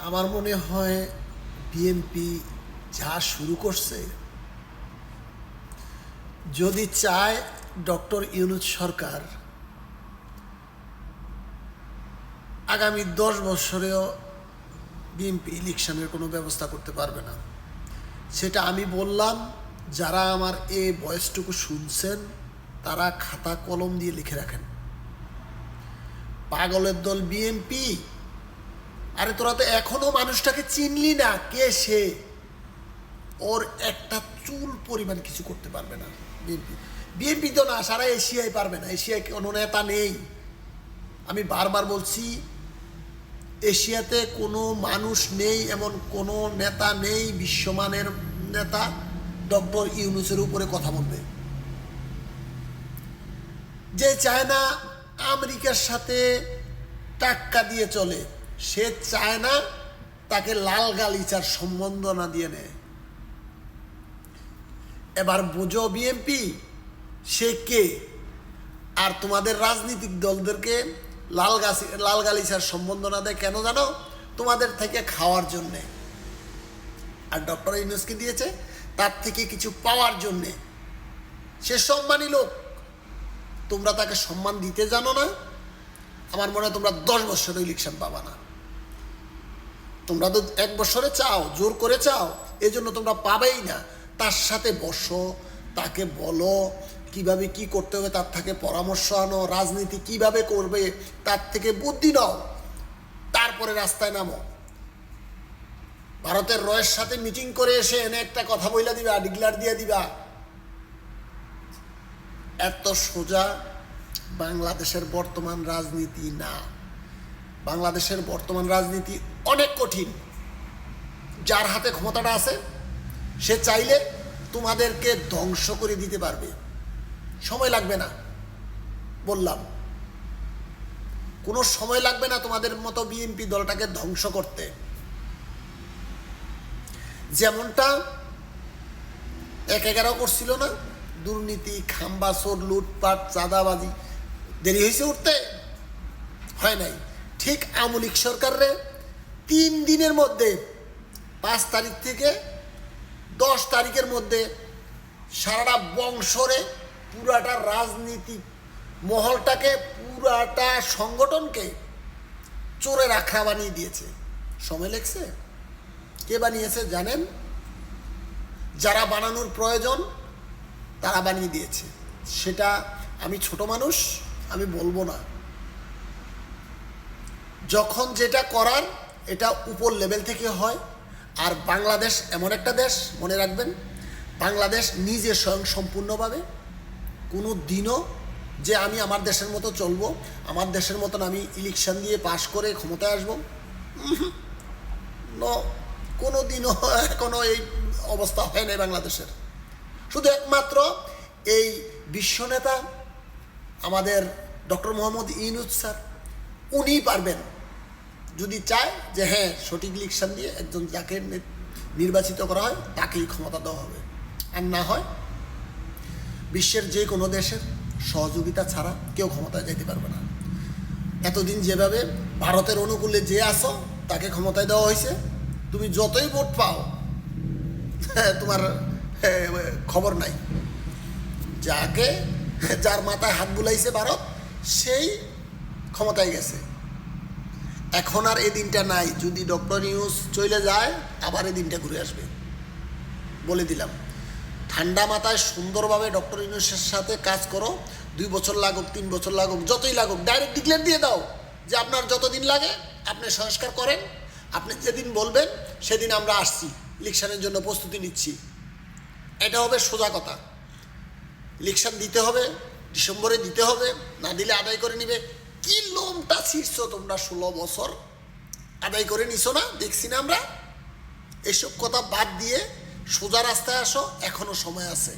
আমার মনে হয় বিএনপি যা শুরু করছে, যদি চায় ডক্টর ইউনূস সরকার আগামী 10 বছরেও বিএনপি ইলেকশনের কোনো ব্যবস্থা করতে পারবে না। সেটা আমি বললাম, যারা আমার এই ভয়েসটুকু শুনছেন তারা খাতা কলম দিয়ে লিখে রাখেন। পাগলের দল বিএনপি, আরে তোরা তো এখনো মানুষটাকে চিনলি না, কে সে? ওর একটা চুল পরিমাণ কিছু করতে পারবে না বিএনপি। বিএনপি তো না, সারা এশিয়ায় পারবে না। এশিয়ায় কোনো নেতা নেই। আমি বারবার বলছি, এশিয়াতে কোনো মানুষ নেই, এমন কোনো নেতা নেই বিশ্বমানের নেতা ডক্টর ইউনূসের উপরে কথা বলবে। যে চায় না আমেরিকার সাথে টাক্কা দিয়ে চলে, সে চায় না তাকে লাল গালিচার সম্বন্ধ না দিয়ে নেয়। এবার বুঝো বিএনপি সে কে। আর তোমাদের রাজনৈতিক দলদেরকে লাল গালিচার সম্বন্ধ না দেয় কেন জানো? তোমাদের থেকে খাওয়ার জন্যে। আর ডক্টর ইউনূসকে দিয়েছে তার থেকে কিছু পাওয়ার জন্যে। সে সম্মানী লোক, তোমরা তাকে সম্মান দিতে জানো না। আমার মনে হয় তোমরা 10 বছরে ইলেকশন পাবা না। তোমরা তো 1 বছরে চাও, জোর করে চাও, এই জন্য তোমরা পাবেই না। তার সাথে বসো, তাকে বলো কিভাবে কি করতে হবে, তার থেকে পরামর্শ আনো, রাজনীতি কিভাবে করবে তার থেকে বুদ্ধি নাও, তারপরে রাস্তায় নামো। ভারতের রয়ের সাথে মিটিং করে এসে এনে একটা কথা বইলা দিবা, ডিক্লার দিয়ে দিবা। এত সোজা বাংলাদেশের বর্তমান রাজনীতি না। বাংলাদেশের বর্তমান রাজনীতি অনেক কঠিন। যার হাতে ক্ষমতাটা আছে সে চাইলে তোমাদেরকে ধ্বংস করে দিতে পারবে, সময় লাগবে না। বললাম, কোনো সময় লাগবে না তোমাদের মতো বিএনপি দলটাকে ধ্বংস করতে। যেমনটা 1-11 করছিল না, দুর্নীতি, খাম্বাসোর, লুটপাট, চাঁদাবাজি, দেরি হয়েছে উঠতে? হয় নাই। ঠিক আওয়ামী লীগ সরকারে 3 দিনের মধ্যে 5 তারিখ থেকে 10 তারিখের মধ্যে সারাটা বংশরে পুরাটা রাজনীতি মহলটাকে, পুরাটা সংগঠনকে চোরের আখড়া বানিয়ে দিয়েছে। সময় লেগছে। কে বানিয়েছে জানেন? যারা বানানোর প্রয়োজন তারা বানিয়ে দিয়েছে। সেটা আমি ছোট মানুষ, আমি বলবো না। যখন যেটা করার এটা উপর লেভেল থেকে হয়। আর বাংলাদেশ এমন একটা দেশ, মনে রাখবেন, বাংলাদেশ নিজে স্বয়ং সম্পূর্ণভাবে কোনো দিনও যে আমি আমার দেশের মতো চলবো, আমার দেশের মতন আমি ইলেকশন দিয়ে পাশ করে ক্ষমতায় আসবো, কোনো দিনও এখনো এই অবস্থা হয় নাই বাংলাদেশের। শুধু একমাত্র এই বিশ্বনেতা আমাদের ডক্টর মোহাম্মদ ইউনূস স্যার, উনিই পারবেন যদি চায় যে হ্যাঁ সঠিক ইলেকশন দিয়ে একজন যাকে নির্বাচিত করা হয় তাকেই ক্ষমতা দেওয়া হবে। আর না হয় বিশ্বের যে কোনো দেশের সহযোগিতা ছাড়া কেউ ক্ষমতায় যেতে পারবে না। এতদিন যেভাবে ভারতের অনুকূলে যে আসো তাকে ক্ষমতায় দেওয়া হয়েছে, তুমি যতই ভোট পাও তোমার খবর নাই। যার মাথায় হাত বুলাইছে ভারত সেই ক্ষমতায় গেছে। এখন আর এই দিনটা নাই। যদি ডক্টর ইউনূস চলে যায় আবার এই দিনটা ঘুরে আসবে, বলে দিলাম। ঠান্ডা মাথায় সুন্দরভাবে ডক্টর ইউনূসের সাথে কাজ করো। 2 বছর লাগুক, 3 বছর লাগুক, যতই লাগুক, ডাইরেক্ট ডিক্লেয়ার দিয়ে দাও যে আপনার যতদিন লাগে আপনি সংস্কার করেন। আপনি যেদিন বলবেন সেদিন আমরা আসছি, ইলেকশনের জন্য প্রস্তুতি নিচ্ছি। এটা হবে সোজা কথা। ইলেকশন দিতে হবে, ডিসেম্বরে দিতে হবে, না দিলে আদায় করে নিবে। কি লোমটা ছিঁড়ছো তোমরা? 16 বছর আদায় করে নিছো না, দেখছি না আমরা। এসব কথা বাদ দিয়ে সোজা রাস্তায় আসো, এখনো সময় আছে।